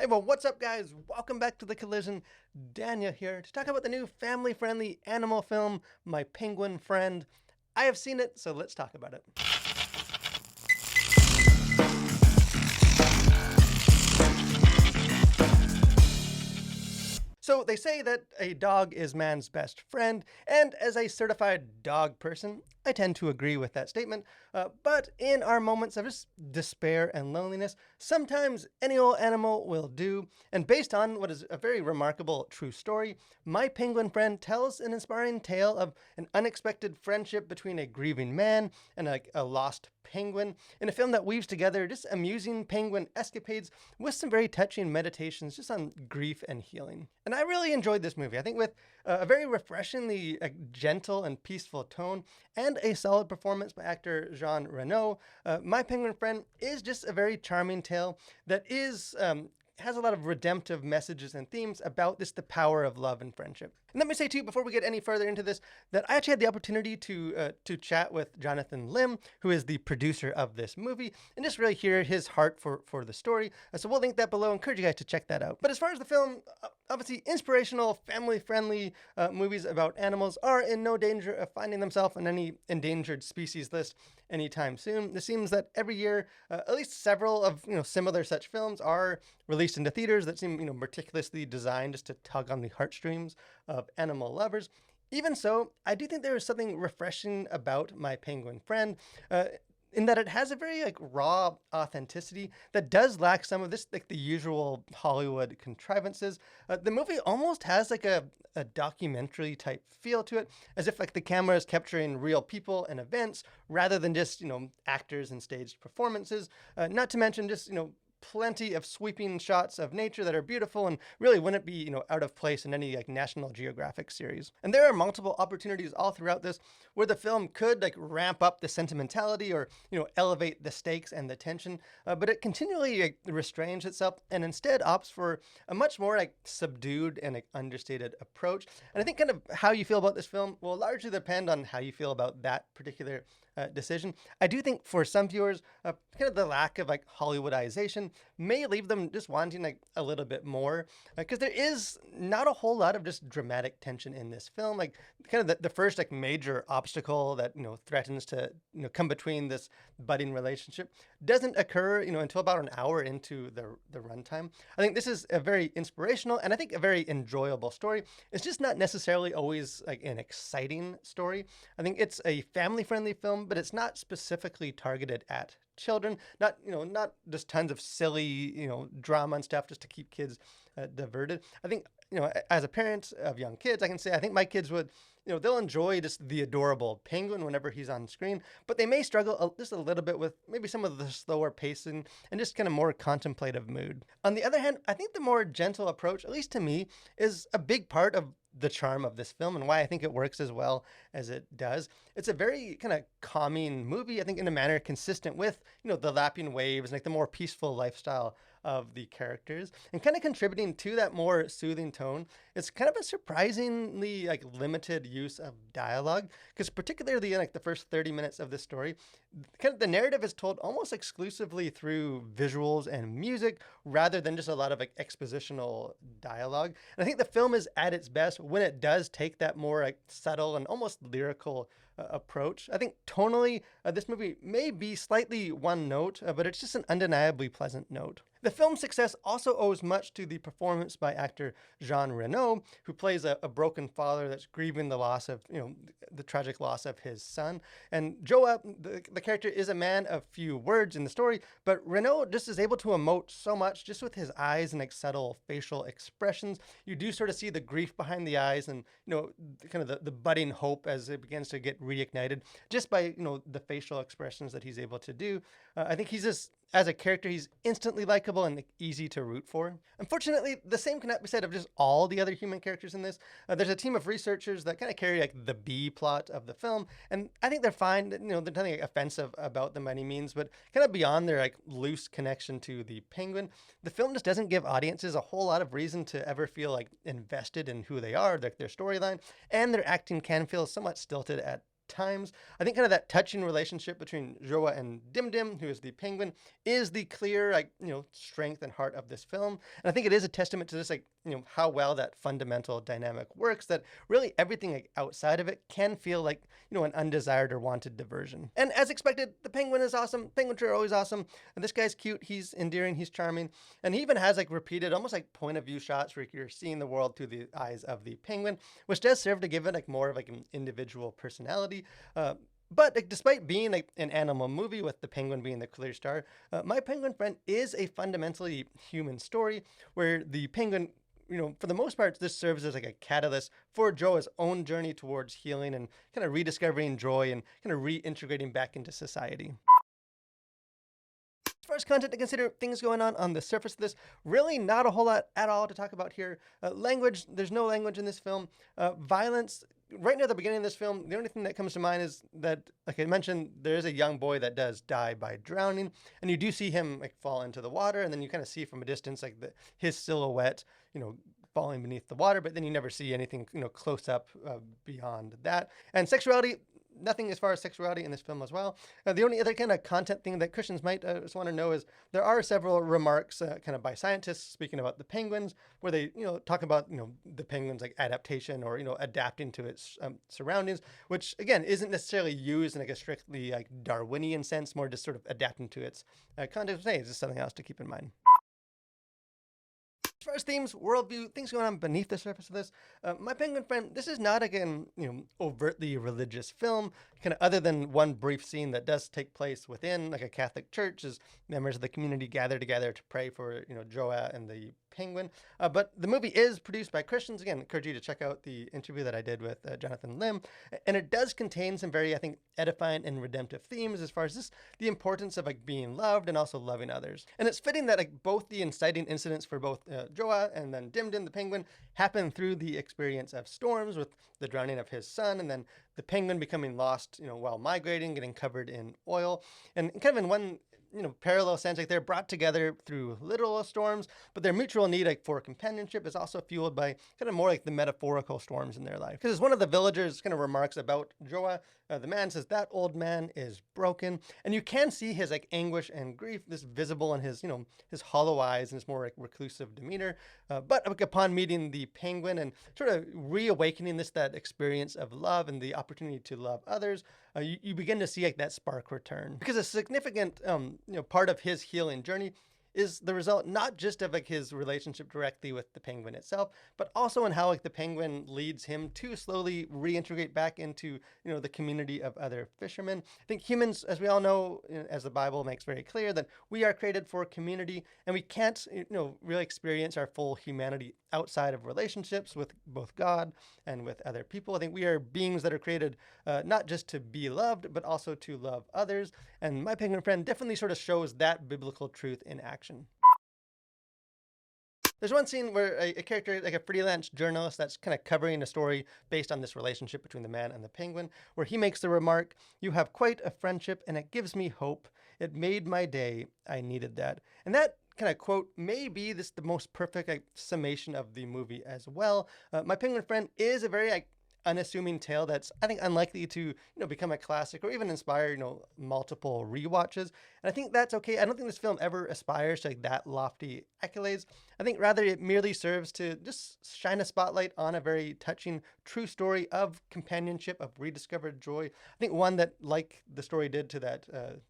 Hey, well, what's up, guys? Welcome back to The Collision. Daniel here to talk about the new family friendly animal film, My Penguin Friend. I have seen it, so let's talk about it. So, they say that a dog is man's best friend, and as a certified dog person, I tend to agree with that statement. But in our moments of just despair and loneliness, sometimes any old animal will do. And based on what is a very remarkable true story, My Penguin Friend tells an inspiring tale of an unexpected friendship between a grieving man and a lost penguin in a film that weaves together just amusing penguin escapades with some very touching meditations just on grief and healing. And I really enjoyed this movie. I think with a very refreshingly gentle and peaceful tone and a solid performance by actor Jean Reno, My Penguin Friend is just a very charming tale that has a lot of redemptive messages and themes about this the power of love and friendship. And let me say too, before we get any further into this, that I actually had the opportunity to chat with Jonathan Lim, who is the producer of this movie, and just really hear his heart for the story. So we'll link that below. Encourage you guys to check that out. But as far as the film, obviously inspirational, family-friendly movies about animals are in no danger of finding themselves on any endangered species list anytime soon. It seems that every year, at least several of similar such films are released into theaters that seem meticulously designed just to tug on the heartstrings of animal lovers. Even so, I do think there is something refreshing about My Penguin Friend. In that it has a very raw authenticity that does lack some of this the usual Hollywood contrivances. The movie almost has a documentary type feel to it, as if the camera is capturing real people and events rather than just actors and staged performances. Not to mention just plenty of sweeping shots of nature that are beautiful and really wouldn't be out of place in any National Geographic series. And there are multiple opportunities all throughout this where the film could ramp up the sentimentality or elevate the stakes and the tension, but it continually restrains itself and instead opts for a much more subdued and understated approach. And I think kind of how you feel about this film will largely depend on how you feel about that particular decision. I do think for some viewers, kind of the lack of Hollywoodization may leave them just wanting a little bit more, because there is not a whole lot of just dramatic tension in this film. Kind of the first major obstacle that threatens to come between this budding relationship doesn't occur until about an hour into the runtime. I think this is a very inspirational and I think a very enjoyable story. It's just not necessarily always an exciting story. I think it's a family friendly film, but it's not specifically targeted at children. Not just tons of silly drama and stuff just to keep kids diverted. I think as a parent of young kids, I can say I think my kids would they'll enjoy just the adorable penguin whenever he's on screen, but they may struggle just a little bit with maybe some of the slower pacing and just kind of more contemplative mood. On the other hand, I think the more gentle approach, at least to me, is a big part of the charm of this film and why I think it works as well as it does. It's a very kind of calming movie, I think, in a manner consistent with, the lapping waves and the more peaceful lifestyle of the characters, and kind of contributing to that more soothing tone. It's kind of a surprisingly limited use of dialogue, because particularly in the first 30 minutes of this story, kind of the narrative is told almost exclusively through visuals and music rather than just a lot of expositional dialogue. And I think the film is at its best when it does take that more subtle and almost lyrical approach. I think tonally, this movie may be slightly one note, but it's just an undeniably pleasant note. The film's success also owes much to the performance by actor Jean Reno, who plays a broken father that's grieving the loss of, the tragic loss of his son. And Joa, the character, is a man of few words in the story, but Reno just is able to emote so much just with his eyes and subtle facial expressions. You do sort of see the grief behind the eyes and, kind of the budding hope as it begins to get reignited just by, the facial expressions that he's able to do. I think he's just, as a character, he's instantly likable and easy to root for. Unfortunately, the same cannot be said of just all the other human characters in this. There's a team of researchers that kind of carry the B plot of the film, and I think they're fine. There's nothing offensive about them by any means, but kind of beyond their loose connection to the penguin, the film just doesn't give audiences a whole lot of reason to ever feel invested in who they are, their storyline, and their acting can feel somewhat stilted at times. I think kind of that touching relationship between Joa and Dim Dim, who is the penguin, is the clear, like, strength and heart of this film. And I think it is a testament to this, like, how well that fundamental dynamic works, that really everything like outside of it can feel like, an undesired or wanted diversion. And as expected, the penguin is awesome. Penguins are always awesome. And this guy's cute. He's endearing. He's charming. And he even has like repeated, almost like point of view shots where you're seeing the world through the eyes of the penguin, which does serve to give it like more of like an individual personality. But like, despite being like an animal movie with the penguin being the clear star, My Penguin Friend is a fundamentally human story where the penguin, for the most part, this serves as like a catalyst for Joa's own journey towards healing and kind of rediscovering joy and kind of reintegrating back into society. As far as content to consider, things going on the surface of this, really not a whole lot at all to talk about here. Language, there's no language in this film. Violence, right near the beginning of this film, the only thing that comes to mind is that, like I mentioned, there is a young boy that does die by drowning, and you do see him like fall into the water, and then you kind of see from a distance like his silhouette, falling beneath the water, but then you never see anything, close up beyond that. And sexuality, nothing as far as sexuality in this film as well. The only other kind of content thing that Christians might just want to know is there are several remarks kind of by scientists speaking about the penguins where they, talk about, the penguins like adaptation or, adapting to its surroundings, which again, isn't necessarily used in like a strictly like Darwinian sense, more just sort of adapting to its context. Hey, it's just something else to keep in mind. As far as themes, worldview, things going on beneath the surface of this, My Penguin Friend, this is not, again, overtly religious film, kind of other than one brief scene that does take place within like a Catholic church as members of the community gather together to pray for, Joa and the penguin. But the movie is produced by Christians. Again, I encourage you to check out the interview that I did with Jonathan Lim. And it does contain some very, I think, edifying and redemptive themes as far as this, the importance of like being loved and also loving others. And it's fitting that like both the inciting incidents for both Joa and then Dim Dim, the penguin, happen through the experience of storms with the drowning of his son and then the penguin becoming lost, while migrating, getting covered in oil. And kind of in one parallel sense, like they're brought together through literal storms, but their mutual need like for companionship is also fueled by kind of more like the metaphorical storms in their life. Because as one of the villagers kind of remarks about Joa, the man says that old man is broken, and you can see his like anguish and grief, this visible in his his hollow eyes and his more like reclusive demeanor. But like, upon meeting the penguin and sort of reawakening that experience of love and the opportunity to love others, you begin to see like that spark return. Because a significant part of his healing journey is the result not just of like his relationship directly with the penguin itself, but also in how like the penguin leads him to slowly reintegrate back into the community of other fishermen. I think humans, as we all know, as the Bible makes very clear, that we are created for community, and we can't really experience our full humanity outside of relationships with both God and with other people. I think we are beings that are created not just to be loved, but also to love others. And My Penguin Friend definitely sort of shows that biblical truth in action. There's one scene where a character, like a freelance journalist that's kind of covering a story based on this relationship between the man and the penguin, where he makes the remark, "You have quite a friendship and it gives me hope. It made my day. I needed that." And that kind of quote may be the most perfect like, summation of the movie as well. My Penguin Friend is a very like unassuming tale that's, I think, unlikely to become a classic or even inspire multiple rewatches. And I think that's okay. I don't think this film ever aspires to like that lofty accolades. I think rather it merely serves to just shine a spotlight on a very touching, true story of companionship, of rediscovered joy. I think one that, like the story did to that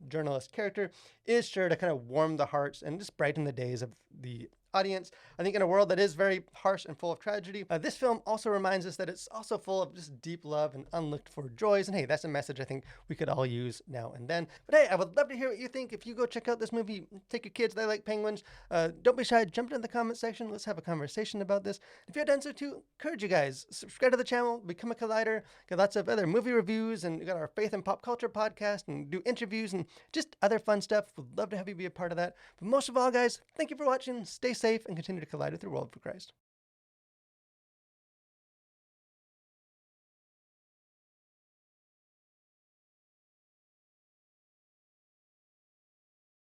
journalist character, is sure to kind of warm the hearts and just brighten the days of the audience. I think in a world that is very harsh and full of tragedy, this film also reminds us that it's also full of just deep love and unlooked for joys. And hey, that's a message I think we could all use now and then. But hey, I would love to hear what you think. If you go check out this movie, take your kids, they like penguins. Don't be shy, jump into the comment section. Let's have a conversation about this. If you haven't done so too, encourage you guys, subscribe to the channel, become a collider. Got lots of other movie reviews, and we got our Faith and Pop Culture podcast, and do interviews and just other fun stuff. Would love to have you be a part of that. But most of all, guys, thank you for watching. Stay safe and continue to collide with your world for Christ.